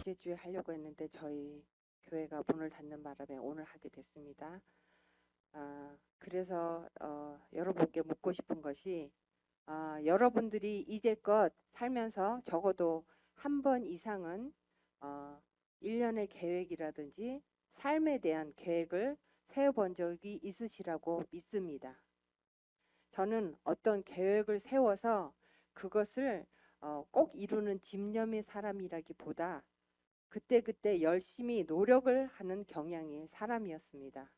둘째 주에 하려고 했는데 저희 교회가 문을 닫는 바람에 오늘 하게 됐습니다. 그래서 여러분께 묻고 싶은 것이 여러분들이 이제껏 살면서 적어도 한 번 이상은 1년의 계획이라든지 삶에 대한 계획을 세워본 적이 있으시라고 믿습니다. 저는 어떤 계획을 세워서 그것을 꼭 이루는 집념의 사람이라기보다 그때그때 열심히 노력을 하는 경향의 사람이었습니다.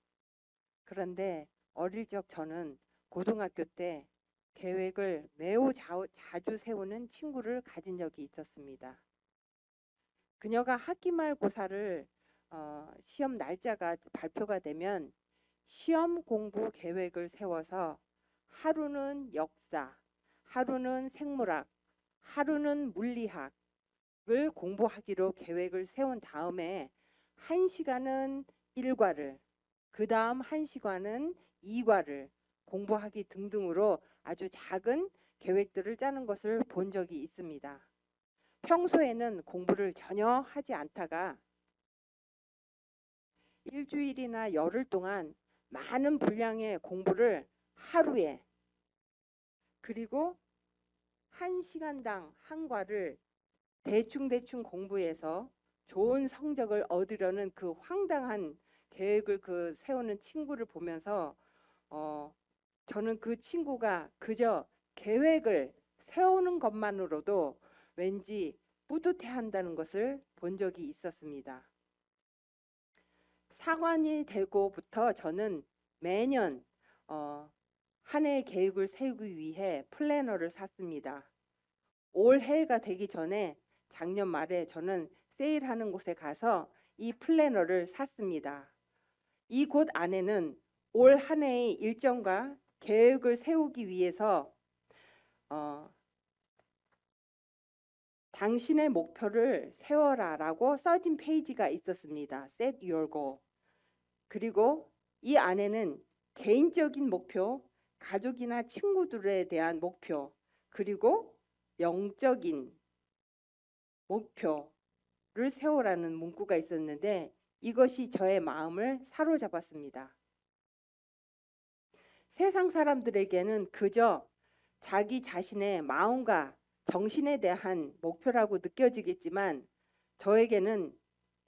그런데 어릴 적 저는 고등학교 때 계획을 매우 자주 세우는 친구를 가진 적이 있었습니다. 그녀가 학기말고사를 시험 날짜가 발표가 되면 시험 공부 계획을 세워서 하루는 역사, 하루는 생물학, 하루는 물리학을 공부하기로 계획을 세운 다음에 1시간은 1과를, 그 다음 1시간은 2과를 공부하기 등등으로 아주 작은 계획들을 짜는 것을 본 적이 있습니다. 평소에는 공부를 전혀 하지 않다가 일주일이나 열흘 동안 많은 분량의 공부를 하루에, 그리고 1시간당 한 과를 대충 공부해서 좋은 성적을 얻으려는 그 황당한 계획을 세우는 친구를 보면서 저는 그 친구가 그저 계획을 세우는 것만으로도 왠지 뿌듯해한다는 것을 본 적이 있었습니다. 사관이 되고부터 저는 매년 한 해의 계획을 세우기 위해 플래너를 샀습니다. 올해가 되기 전에 작년 말에 저는 세일하는 곳에 가서 이 플래너를 샀습니다. 이 곳 안에는 올 한 해의 일정과 계획을 세우기 위해서 당신의 목표를 세워라라고 써진 페이지가 있었습니다. Set your goal. 그리고 이 안에는 개인적인 목표, 가족이나 친구들에 대한 목표, 그리고 영적인 목표를 세우라는 문구가 있었는데 이것이 저의 마음을 사로잡았습니다. 세상 사람들에게는 그저 자기 자신의 마음과 정신에 대한 목표라고 느껴지겠지만 저에게는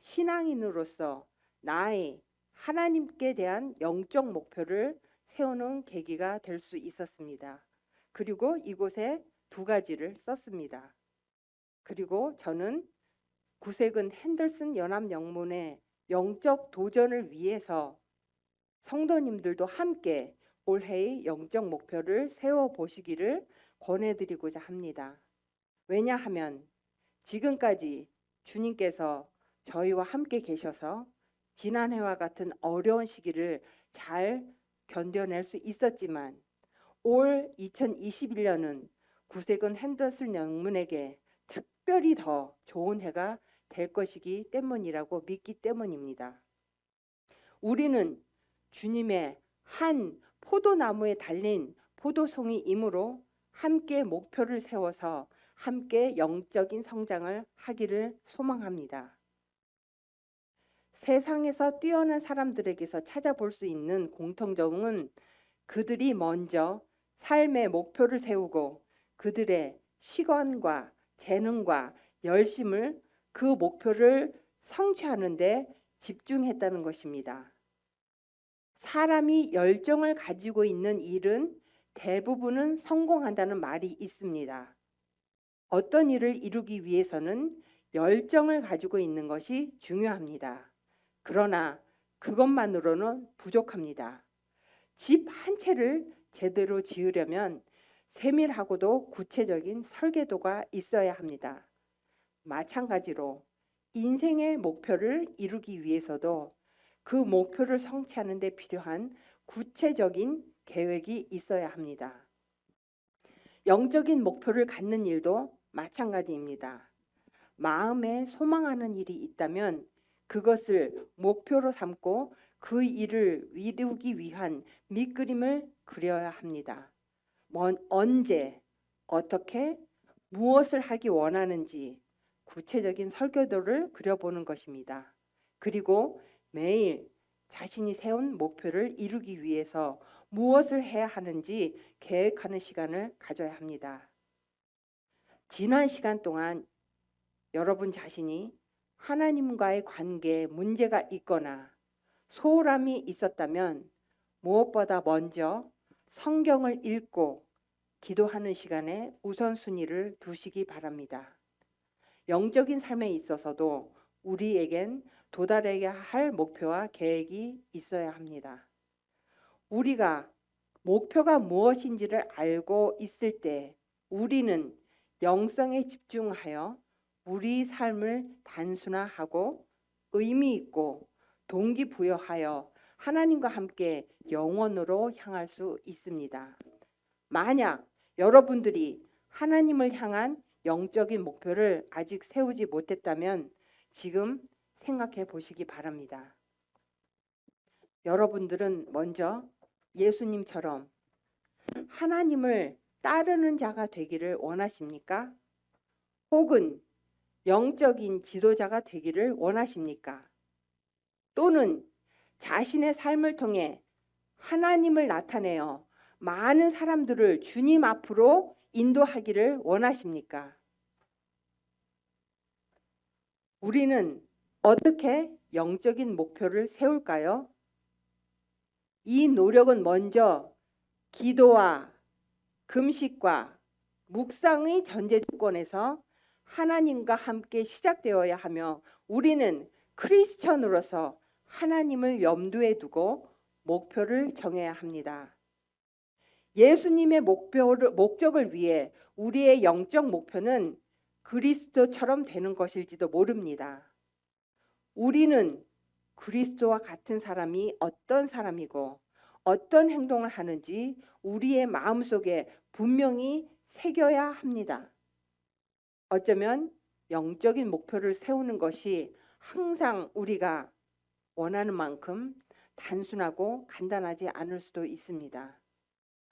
신앙인으로서 나의 하나님께 대한 영적 목표를 세우는 계기가 될 수 있었습니다. 그리고 이곳에 2가지를 썼습니다. 그리고 저는 구세근 핸더슨 연합영문의 영적 도전을 위해서 성도님들도 함께 올해의 영적 목표를 세워보시기를 권해드리고자 합니다. 왜냐하면 지금까지 주님께서 저희와 함께 계셔서 지난해와 같은 어려운 시기를 잘 견뎌낼 수 있었지만 올 2021년은 구세근 핸더슨 영문에게 특별히 더 좋은 해가 될 것이기 때문이라고 믿기 때문입니다. 우리는 주님의 한 포도나무에 달린 포도송이이므로 함께 목표를 세워서 함께 영적인 성장을 하기를 소망합니다. 세상에서 뛰어난 사람들에게서 찾아볼 수 있는 공통점은 그들이 먼저 삶의 목표를 세우고 그들의 시간과 재능과 열심을 그 목표를 성취하는 데 집중했다는 것입니다. 사람이 열정을 가지고 있는 일은 대부분은 성공한다는 말이 있습니다. 어떤 일을 이루기 위해서는 열정을 가지고 있는 것이 중요합니다. 그러나 그것만으로는 부족합니다. 집 한 채를 제대로 지으려면 세밀하고도 구체적인 설계도가 있어야 합니다. 마찬가지로 인생의 목표를 이루기 위해서도 그 목표를 성취하는 데 필요한 구체적인 계획이 있어야 합니다. 영적인 목표를 갖는 일도 마찬가지입니다. 마음에 소망하는 일이 있다면 그것을 목표로 삼고 그 일을 이루기 위한 밑그림을 그려야 합니다. 언제, 어떻게, 무엇을 하기 원하는지 구체적인 설교도를 그려보는 것입니다. 그리고 매일 자신이 세운 목표를 이루기 위해서 무엇을 해야 하는지 계획하는 시간을 가져야 합니다. 지난 시간 동안 여러분 자신이 하나님과의 관계에 문제가 있거나 소홀함이 있었다면 무엇보다 먼저 성경을 읽고 기도하는 시간에 우선순위를 두시기 바랍니다. 영적인 삶에 있어서도 우리에겐 도달해야 할 목표와 계획이 있어야 합니다. 우리가 목표가 무엇인지를 알고 있을 때 우리는 영성에 집중하여 우리 삶을 단순화하고 의미 있고 동기부여하여 하나님과 함께 영원으로 향할 수 있습니다. 만약 여러분들이 하나님을 향한 영적인 목표를 아직 세우지 못했다면 지금 생각해 보시기 바랍니다. 여러분들은 먼저 예수님처럼 하나님을 따르는 자가 되기를 원하십니까? 혹은 영적인 지도자가 되기를 원하십니까? 또는 자신의 삶을 통해 하나님을 나타내어 많은 사람들을 주님 앞으로 인도하기를 원하십니까? 우리는 어떻게 영적인 목표를 세울까요? 이 노력은 먼저 기도와 금식과 묵상의 전제 조건에서 하나님과 함께 시작되어야 하며 우리는 크리스천으로서 하나님을 염두에 두고 목표를 정해야 합니다. 예수님의 목적을 위해 우리의 영적 목표는 그리스도처럼 되는 것일지도 모릅니다. 우리는 그리스도와 같은 사람이 어떤 사람이고 어떤 행동을 하는지 우리의 마음속에 분명히 새겨야 합니다. 어쩌면 영적인 목표를 세우는 것이 항상 우리가 원하는 만큼 단순하고 간단하지 않을 수도 있습니다.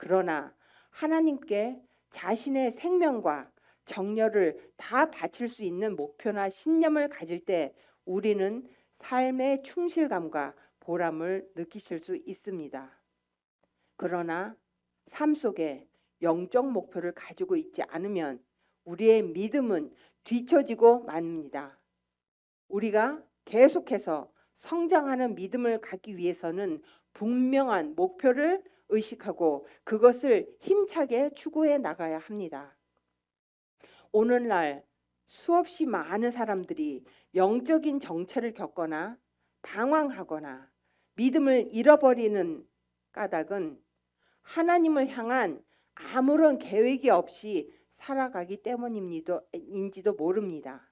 그러나 하나님께 자신의 생명과 정열을 다 바칠 수 있는 목표나 신념을 가질 때 우리는 삶의 충실감과 보람을 느끼실 수 있습니다. 그러나 삶 속에 영적 목표를 가지고 있지 않으면 우리의 믿음은 뒤처지고 맙니다. 우리가 계속해서 성장하는 믿음을 갖기 위해서는 분명한 목표를 의식하고 그것을 힘차게 추구해 나가야 합니다. 오늘날 수없이 많은 사람들이 영적인 정체를 겪거나 방황하거나 믿음을 잃어버리는 까닭은 하나님을 향한 아무런 계획이 없이 살아가기 때문인지도 모릅니다.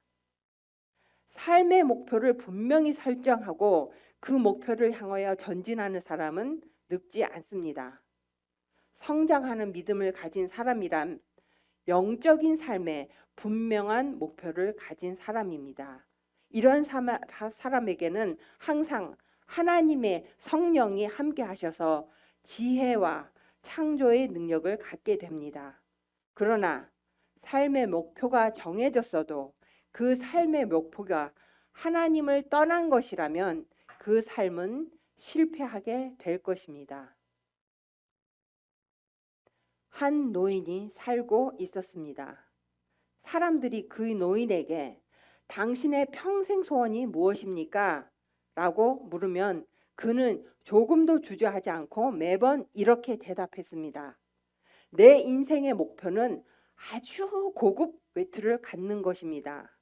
삶의 목표를 분명히 설정하고 그 목표를 향하여 전진하는 사람은 늙지 않습니다. 성장하는 믿음을 가진 사람이란 영적인 삶에 분명한 목표를 가진 사람입니다. 이런 사람에게는 항상 하나님의 성령이 함께 하셔서 지혜와 창조의 능력을 갖게 됩니다. 그러나 삶의 목표가 정해졌어도 그 삶의 목표가 하나님을 떠난 것이라면 그 삶은 실패하게 될 것입니다. 한 노인이 살고 있었습니다. 사람들이 그 노인에게 당신의 평생 소원이 무엇입니까? 라고 물으면 그는 조금도 주저하지 않고 매번 이렇게 대답했습니다. 내 인생의 목표는 아주 고급 외투를 갖는 것입니다.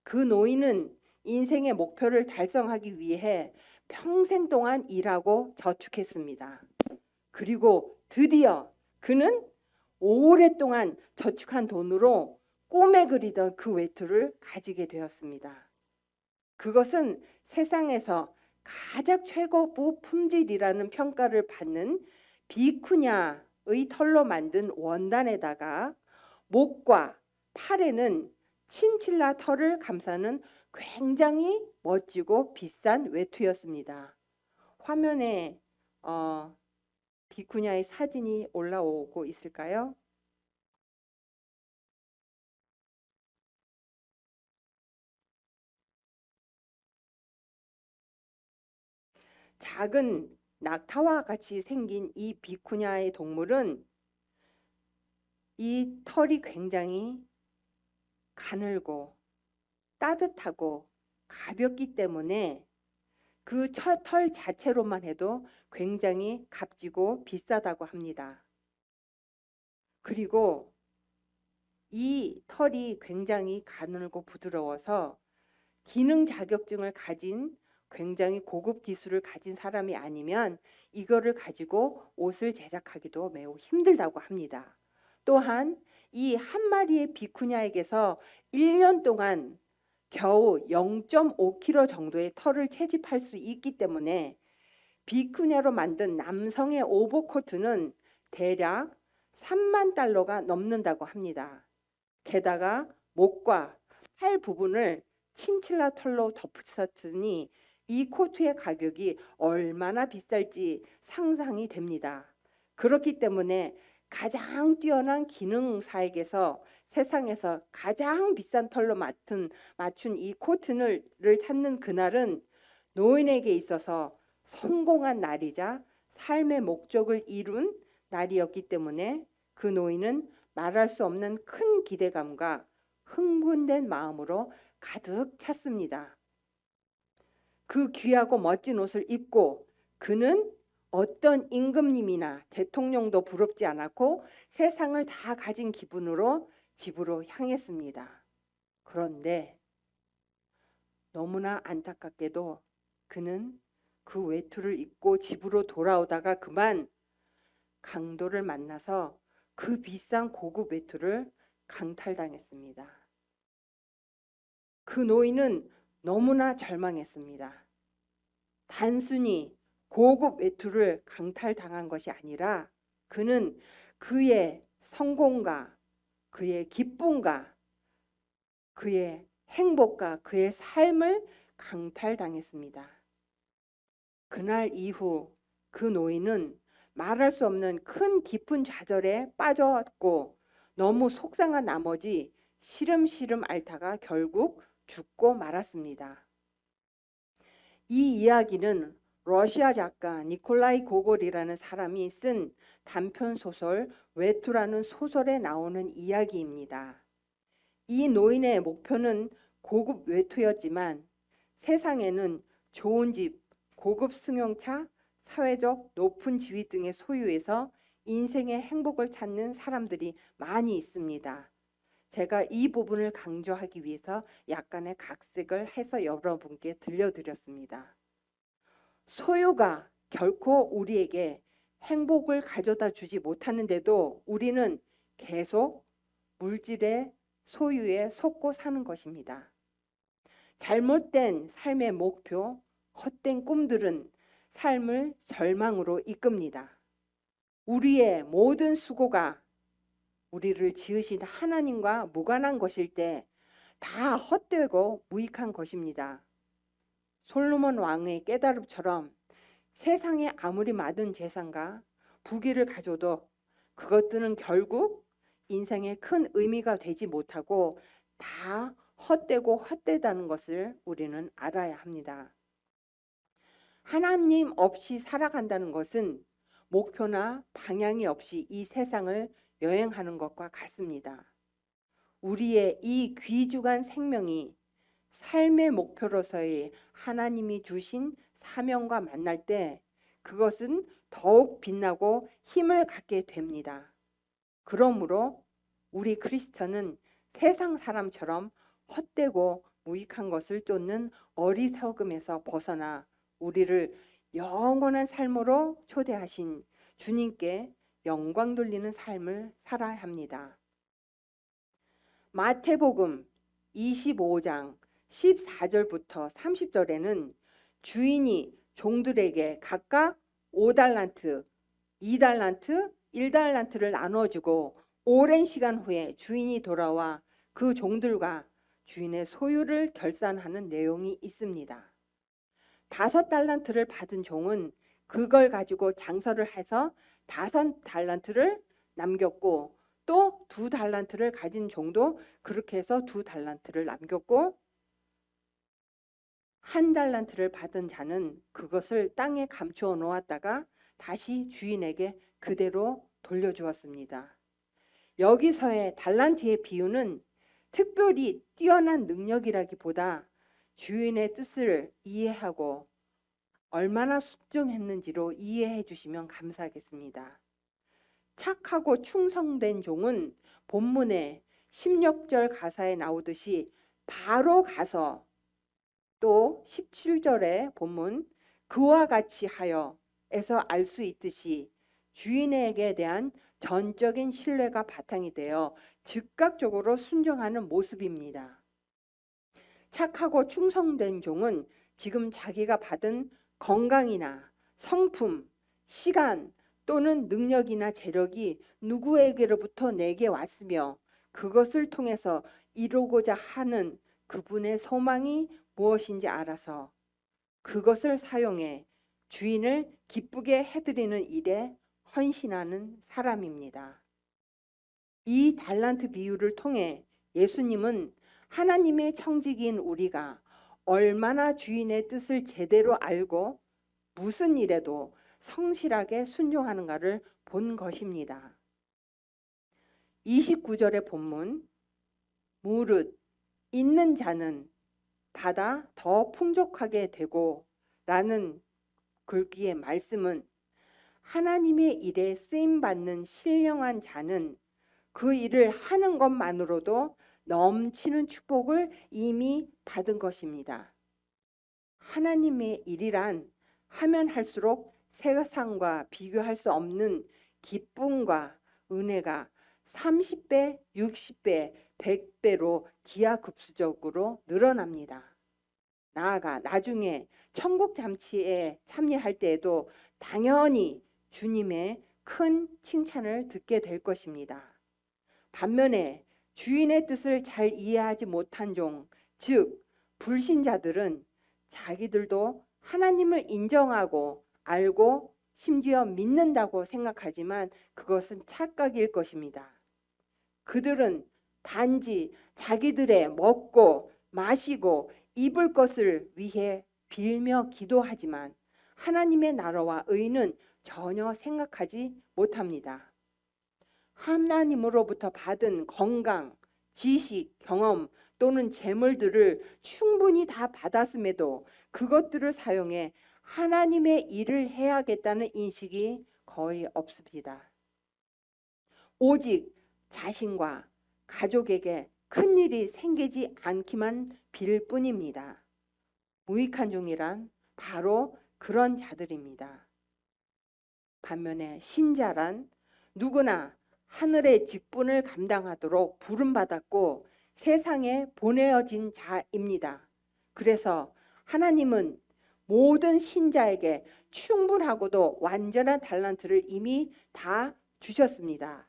그 노인은 인생의 목표를 달성하기 위해 평생 동안 일하고 저축했습니다. 그리고 드디어 그는 오랫동안 저축한 돈으로 꿈에 그리던 그 외투를 가지게 되었습니다. 그것은 세상에서 가장 최고급 품질이라는 평가를 받는 비쿠냐의 털로 만든 원단에다가 목과 팔에는 친칠라 털을 감싸는 굉장히 멋지고 비싼 외투였습니다. 화면에 비쿠냐의 사진이 올라오고 있을까요? 작은 낙타와 같이 생긴 이 비쿠냐의 동물은 이 털이 굉장히 가늘고 따뜻하고 가볍기 때문에 그 털 자체로만 해도 굉장히 값지고 비싸다고 합니다. 그리고 이 털이 굉장히 가늘고 부드러워서 기능 자격증을 가진 굉장히 고급 기술을 가진 사람이 아니면 이거를 가지고 옷을 제작하기도 매우 힘들다고 합니다. 또한 이 한 마리의 비쿠냐에게서 1년 동안 겨우 0.5kg 정도의 털을 채집할 수 있기 때문에 비쿠냐로 만든 남성의 오버코트는 대략 3만 달러가 넘는다고 합니다. 게다가 목과 팔 부분을 친칠라 털로 덮쳤으니 이 코트의 가격이 얼마나 비쌀지 상상이 됩니다. 그렇기 때문에 가장 뛰어난 기능사에게서 세상에서 가장 비싼 털로 맞춘 이 코트를 찾는 그날은 노인에게 있어서 성공한 날이자 삶의 목적을 이룬 날이었기 때문에 그 노인은 말할 수 없는 큰 기대감과 흥분된 마음으로 가득 찼습니다. 그 귀하고 멋진 옷을 입고 그는 어떤 임금님이나 대통령도 부럽지 않았고 세상을 다 가진 기분으로 집으로 향했습니다. 그런데 너무나 안타깝게도 그는 그 외투를 입고 집으로 돌아오다가 그만 강도를 만나서 그 비싼 고급 외투를 강탈당했습니다. 그 노인은 너무나 절망했습니다. 단순히 고급 외투를 강탈당한 것이 아니라 그는 그의 성공과 그의 기쁨과 그의 행복과 그의 삶을 강탈당했습니다. 그날 이후 그 노인은 말할 수 없는 큰 깊은 좌절에 빠졌고 너무 속상한 나머지 시름시름 앓다가 결국 죽고 말았습니다. 이 이야기는 러시아 작가 니콜라이 고골이라는 사람이 쓴 단편 소설 외투라는 소설에 나오는 이야기입니다. 이 노인의 목표는 고급 외투였지만 세상에는 좋은 집, 고급 승용차, 사회적 높은 지위 등의 소유에서 인생의 행복을 찾는 사람들이 많이 있습니다. 제가 이 부분을 강조하기 위해서 약간의 각색을 해서 여러분께 들려드렸습니다. 소유가 결코 우리에게 행복을 가져다 주지 못하는데도 우리는 계속 물질의 소유에 속고 사는 것입니다. 잘못된 삶의 목표, 헛된 꿈들은 삶을 절망으로 이끕니다. 우리의 모든 수고가 우리를 지으신 하나님과 무관한 것일 때 다 헛되고 무익한 것입니다. 솔로몬 왕의 깨달음처럼 세상에 아무리 많은 재산과 부귀를 가져도 그것들은 결국 인생에 큰 의미가 되지 못하고 다 헛되고 헛되다는 것을 우리는 알아야 합니다. 하나님 없이 살아간다는 것은 목표나 방향이 없이 이 세상을 여행하는 것과 같습니다. 우리의 이 귀중한 생명이 삶의 목표로서의 하나님이 주신 사명과 만날 때 그것은 더욱 빛나고 힘을 갖게 됩니다. 그러므로 우리 크리스천은 세상 사람처럼 헛되고 무익한 것을 쫓는 어리석음에서 벗어나 우리를 영원한 삶으로 초대하신 주님께 영광 돌리는 삶을 살아야 합니다. 마태복음 25장 14절부터 30절에는 주인이 종들에게 각각 5달란트, 2달란트, 1달란트를 나눠주고 오랜 시간 후에 주인이 돌아와 그 종들과 주인의 소유를 결산하는 내용이 있습니다. 5달란트를 받은 종은 그걸 가지고 장사를 해서 5달란트를 남겼고 또 2달란트를 가진 종도 그렇게 해서 2달란트를 남겼고 한 달란트를 받은 자는 그것을 땅에 감추어 놓았다가 다시 주인에게 그대로 돌려주었습니다. 여기서의 달란트의 비유는 특별히 뛰어난 능력이라기보다 주인의 뜻을 이해하고 얼마나 순종했는지로 이해해 주시면 감사하겠습니다. 착하고 충성된 종은 본문의 16절 가사에 나오듯이 바로 가서, 또 17절의 본문 그와 같이 하여 에서 알 수 있듯이 주인에게 대한 전적인 신뢰가 바탕이 되어 즉각적으로 순종하는 모습입니다. 착하고 충성된 종은 지금 자기가 받은 건강이나 성품, 시간 또는 능력이나 재력이 누구에게로부터 내게 왔으며 그것을 통해서 이루고자 하는 그분의 소망이 무엇인지 알아서 그것을 사용해 주인을 기쁘게 해드리는 일에 헌신하는 사람입니다. 이 달란트 비유를 통해 예수님은 하나님의 청지기인 우리가 얼마나 주인의 뜻을 제대로 알고 무슨 일에도 성실하게 순종하는가를 본 것입니다. 29절의 본문 무릇 있는 자는 받아 더 풍족하게 되고 라는 글귀의 말씀은 하나님의 일에 쓰임받는 신령한 자는 그 일을 하는 것만으로도 넘치는 축복을 이미 받은 것입니다. 하나님의 일이란 하면 할수록 세상과 비교할 수 없는 기쁨과 은혜가 30배, 60배, 100배로 기하급수적으로 늘어납니다. 나아가 나중에 천국 잔치에 참여할 때에도 당연히 주님의 큰 칭찬을 듣게 될 것입니다. 반면에 주인의 뜻을 잘 이해하지 못한 종, 즉 불신자들은 자기들도 하나님을 인정하고 알고 심지어 믿는다고 생각하지만 그것은 착각일 것입니다. 그들은 단지 자기들의 먹고 마시고 입을 것을 위해 빌며 기도하지만 하나님의 나라와 의는 전혀 생각하지 못합니다. 하나님으로부터 받은 건강, 지식, 경험 또는 재물들을 충분히 다 받았음에도 그것들을 사용해 하나님의 일을 해야겠다는 인식이 거의 없습니다. 오직 자신과 가족에게 큰일이 생기지 않기만 빌 뿐입니다. 무익한 종이란 바로 그런 자들입니다. 반면에 신자란 누구나 하늘의 직분을 감당하도록 부름받았고 세상에 보내어진 자입니다. 그래서 하나님은 모든 신자에게 충분하고도 완전한 달란트를 이미 다 주셨습니다.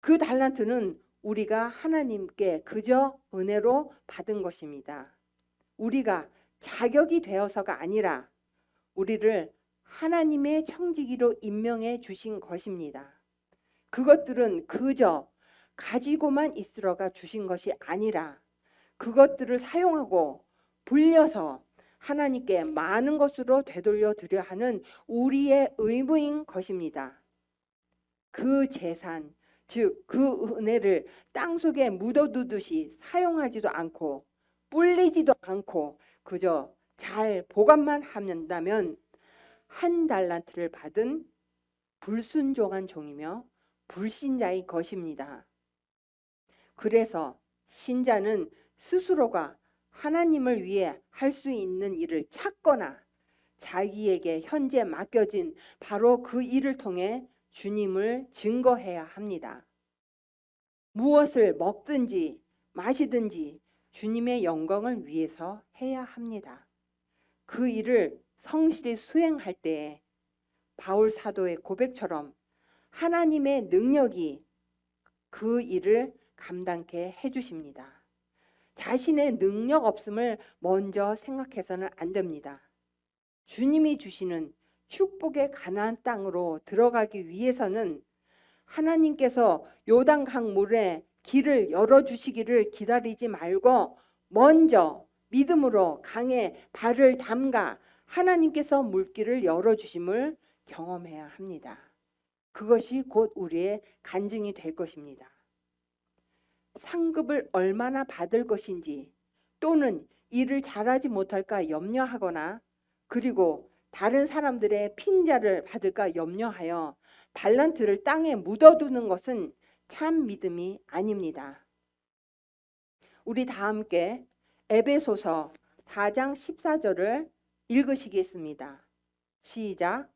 그 달란트는 우리가 하나님께 그저 은혜로 받은 것입니다. 우리가 자격이 되어서가 아니라 우리를 하나님의 청지기로 임명해 주신 것입니다. 그것들은 그저 가지고만 있으러가 주신 것이 아니라 그것들을 사용하고 불려서 하나님께 많은 것으로 되돌려 드려 하는 우리의 의무인 것입니다. 그 재산, 즉 그 은혜를 땅속에 묻어두듯이 사용하지도 않고 불리지도 않고 그저 잘 보관만 한다면 한 달란트를 받은 불순종한 종이며 불신자의 것입니다. 그래서 신자는 스스로가 하나님을 위해 할 수 있는 일을 찾거나 자기에게 현재 맡겨진 바로 그 일을 통해 주님을 증거해야 합니다. 무엇을 먹든지 마시든지 주님의 영광을 위해서 해야 합니다. 그 일을 성실히 수행할 때에 바울 사도의 고백처럼 하나님의 능력이 그 일을 감당케 해주십니다. 자신의 능력 없음을 먼저 생각해서는 안 됩니다. 주님이 주시는 축복의 가나안 땅으로 들어가기 위해서는 하나님께서 요단강 물에 길을 열어주시기를 기다리지 말고 먼저 믿음으로 강에 발을 담가 하나님께서 물길을 열어주심을 경험해야 합니다. 그것이 곧 우리의 간증이 될 것입니다. 상급을 얼마나 받을 것인지 또는 일을 잘하지 못할까 염려하거나 그리고 다른 사람들의 핀자를 받을까 염려하여 달란트를 땅에 묻어두는 것은 참 믿음이 아닙니다. 우리 다 함께 에베소서 4장 14절을 읽으시겠습니다. 시작.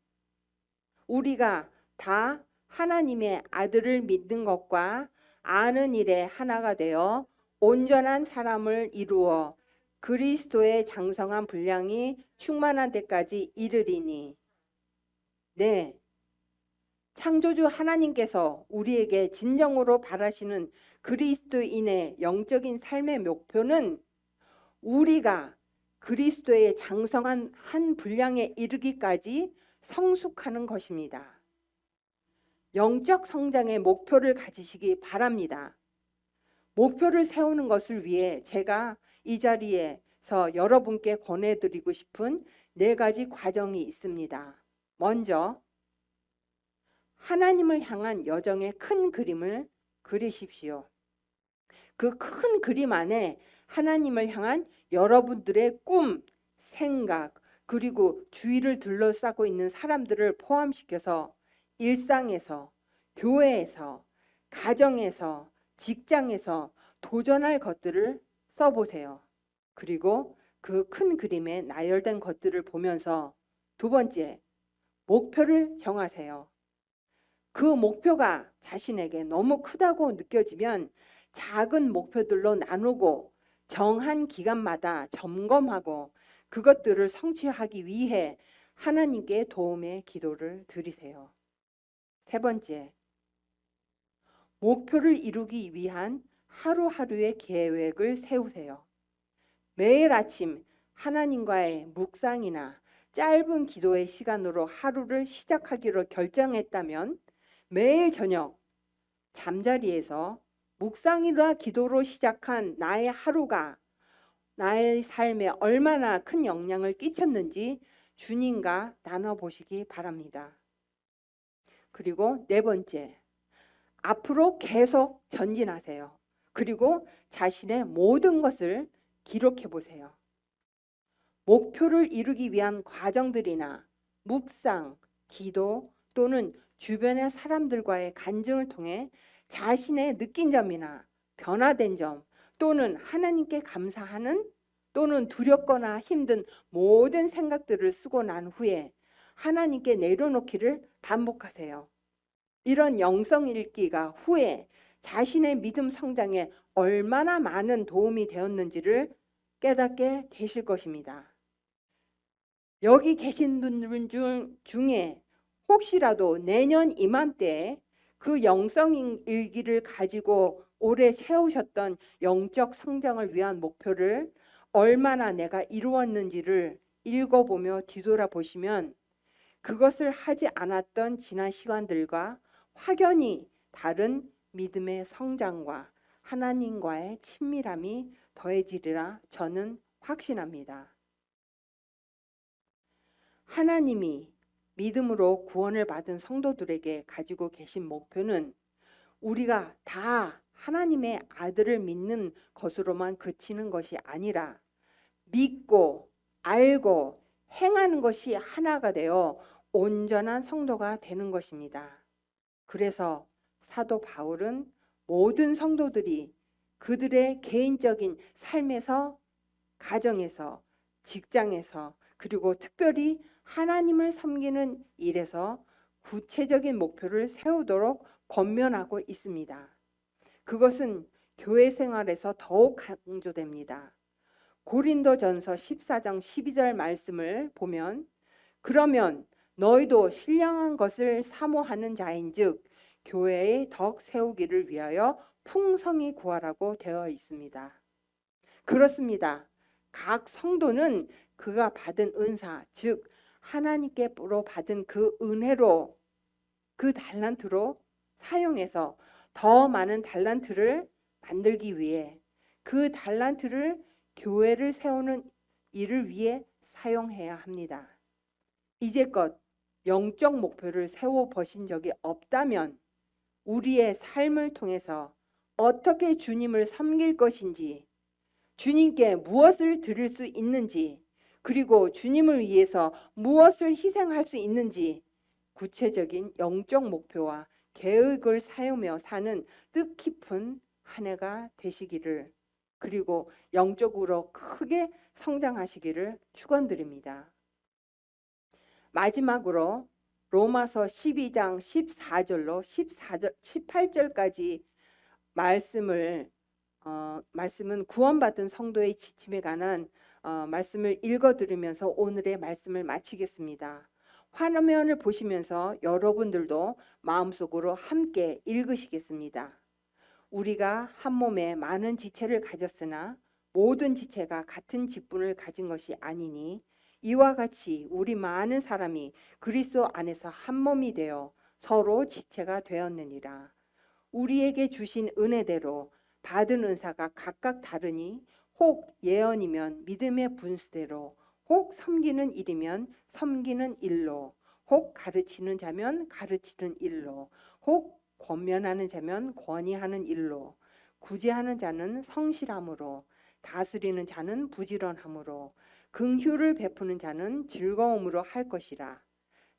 우리가 다 하나님의 아들을 믿는 것과 아는 일에 하나가 되어 온전한 사람을 이루어 그리스도의 장성한 분량이 충만한 데까지 이르리니. 네, 창조주 하나님께서 우리에게 진정으로 바라시는 그리스도인의 영적인 삶의 목표는 우리가 그리스도의 장성한 한 분량에 이르기까지 성숙하는 것입니다. 영적 성장의 목표를 가지시기 바랍니다. 목표를 세우는 것을 위해 제가 이 자리에서 여러분께 권해드리고 싶은 4가지 과정이 있습니다. 먼저 하나님을 향한 여정의 큰 그림을 그리십시오. 그 큰 그림 안에 하나님을 향한 여러분들의 꿈, 생각, 그리고 주위를 둘러싸고 있는 사람들을 포함시켜서 일상에서, 교회에서, 가정에서, 직장에서 도전할 것들을 써보세요. 그리고 그 큰 그림에 나열된 것들을 보면서 2번째, 목표를 정하세요. 그 목표가 자신에게 너무 크다고 느껴지면 작은 목표들로 나누고 정한 기간마다 점검하고 그것들을 성취하기 위해 하나님께 도움의 기도를 드리세요. 3번째, 목표를 이루기 위한 하루하루의 계획을 세우세요. 매일 아침 하나님과의 묵상이나 짧은 기도의 시간으로 하루를 시작하기로 결정했다면 매일 저녁 잠자리에서 묵상이나 기도로 시작한 나의 하루가 나의 삶에 얼마나 큰 영향을 끼쳤는지 주님과 나눠보시기 바랍니다. 그리고 4번째, 앞으로 계속 전진하세요. 그리고 자신의 모든 것을 기록해 보세요. 목표를 이루기 위한 과정들이나 묵상, 기도 또는 주변의 사람들과의 간증을 통해 자신의 느낀 점이나 변화된 점 또는 하나님께 감사하는 또는 두렵거나 힘든 모든 생각들을 쓰고 난 후에 하나님께 내려놓기를 반복하세요. 이런 영성 읽기가 후에 자신의 믿음 성장에 얼마나 많은 도움이 되었는지를 깨닫게 되실 것입니다. 여기 계신 분들 중에 혹시라도 내년 이맘때에 그 영성 일기를 가지고 올해 세우셨던 영적 성장을 위한 목표를 얼마나 내가 이루었는지를 읽어보며 뒤돌아보시면 그것을 하지 않았던 지난 시간들과 확연히 다른 믿음의 성장과 하나님과의 친밀함이 더해지리라 저는 확신합니다. 하나님이 믿음으로 구원을 받은 성도들에게 가지고 계신 목표는 우리가 다 하나님의 아들을 믿는 것으로만 그치는 것이 아니라 믿고 알고 행하는 것이 하나가 되어 온전한 성도가 되는 것입니다. 그래서 사도 바울은 모든 성도들이 그들의 개인적인 삶에서, 가정에서, 직장에서, 그리고 특별히 하나님을 섬기는 일에서 구체적인 목표를 세우도록 권면하고 있습니다. 그것은 교회 생활에서 더욱 강조됩니다. 고린도전서 14장 12절 말씀을 보면 그러면 너희도 신령한 것을 사모하는 자인즉 교회의 덕 세우기를 위하여 풍성히 구하라고 되어 있습니다. 그렇습니다. 각 성도는 그가 받은 은사, 즉 하나님께로 받은 그 은혜로 그 달란트로 사용해서 더 많은 달란트를 만들기 위해 그 달란트를 교회를 세우는 일을 위해 사용해야 합니다. 이제껏 영적 목표를 세워 보신 적이 없다면 우리의 삶을 통해서 어떻게 주님을 섬길 것인지, 주님께 무엇을 드릴 수 있는지, 그리고 주님을 위해서 무엇을 희생할 수 있는지 구체적인 영적 목표와 계획을 세우며 사는 뜻깊은 한 해가 되시기를, 그리고 영적으로 크게 성장하시기를 축원드립니다. 마지막으로 로마서 12장 14절로 18절까지 말씀은 구원받은 성도의 지침에 관한 말씀을 읽어 들으면서 오늘의 말씀을 마치겠습니다. 화면을 보시면서 여러분들도 마음속으로 함께 읽으시겠습니다. 우리가 한 몸에 많은 지체를 가졌으나 모든 지체가 같은 직분을 가진 것이 아니니 이와 같이 우리 많은 사람이 그리스도 안에서 한 몸이 되어 서로 지체가 되었느니라. 우리에게 주신 은혜대로 받은 은사가 각각 다르니 혹 예언이면 믿음의 분수대로, 혹 섬기는 일이면 섬기는 일로, 혹 가르치는 자면 가르치는 일로, 혹 권면하는 자면 권위하는 일로, 구제하는 자는 성실함으로, 다스리는 자는 부지런함으로, 긍휼을 베푸는 자는 즐거움으로 할 것이라.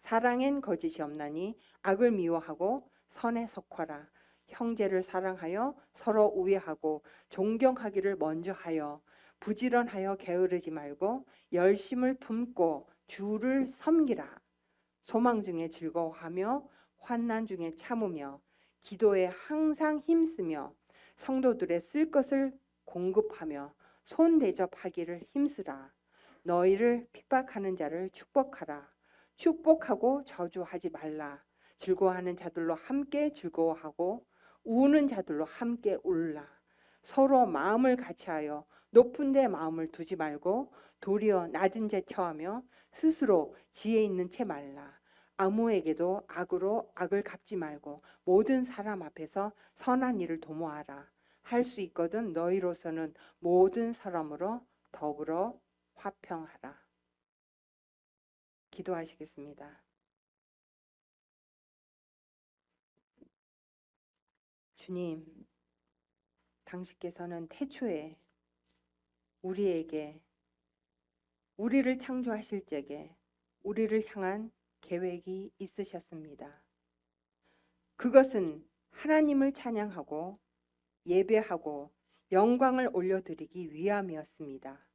사랑엔 거짓이 없나니 악을 미워하고 선에 속하라. 형제를 사랑하여 서로 우애하고 존경하기를 먼저 하여 부지런하여 게으르지 말고 열심을 품고 주를 섬기라. 소망 중에 즐거워하며 환난 중에 참으며 기도에 항상 힘쓰며 성도들의 쓸 것을 공급하며 손 대접하기를 힘쓰라. 너희를 핍박하는 자를 축복하라. 축복하고 저주하지 말라. 즐거워하는 자들로 함께 즐거워하고 우는 자들로 함께 울라. 서로 마음을 같이하여 높은 데 마음을 두지 말고 도리어 낮은 데 처하며 스스로 지혜 있는 채 말라. 아무에게도 악으로 악을 갚지 말고 모든 사람 앞에서 선한 일을 도모하라. 할 수 있거든 너희로서는 모든 사람으로 더불어 화평하라. 기도하시겠습니다. 주님, 당신께서는 태초에 우리에게 우리를 창조하실 적에 우리를 향한 계획이 있으셨습니다. 그것은 하나님을 찬양하고 예배하고 영광을 올려드리기 위함이었습니다.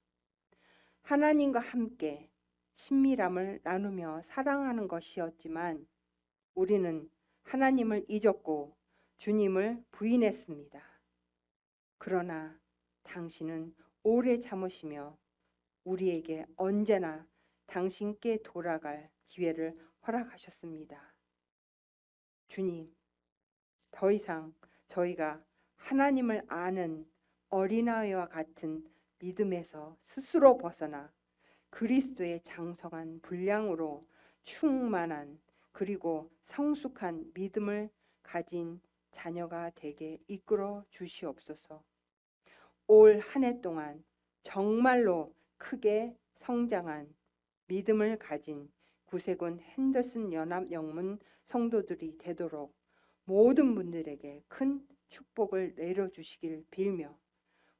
하나님과 함께 친밀함을 나누며 사랑하는 것이었지만 우리는 하나님을 잊었고 주님을 부인했습니다. 그러나 당신은 오래 참으시며 우리에게 언제나 당신께 돌아갈 기회를 허락하셨습니다. 주님, 더 이상 저희가 하나님을 아는 어린아이와 같은 믿음에서 스스로 벗어나 그리스도의 장성한 분량으로 충만한 그리고 성숙한 믿음을 가진 자녀가 되게 이끌어 주시옵소서. 올 한 해 동안 정말로 크게 성장한 믿음을 가진 구세군 핸더슨 연합 영문 성도들이 되도록 모든 분들에게 큰 축복을 내려주시길 빌며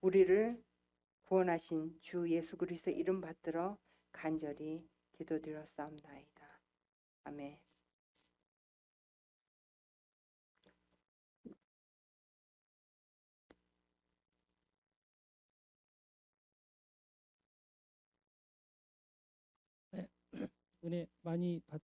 우리를 구원하신 주 예수 그리스도 이름 받들어 간절히 기도드렸사옵나이다. 아멘. 네, 은혜 많이 받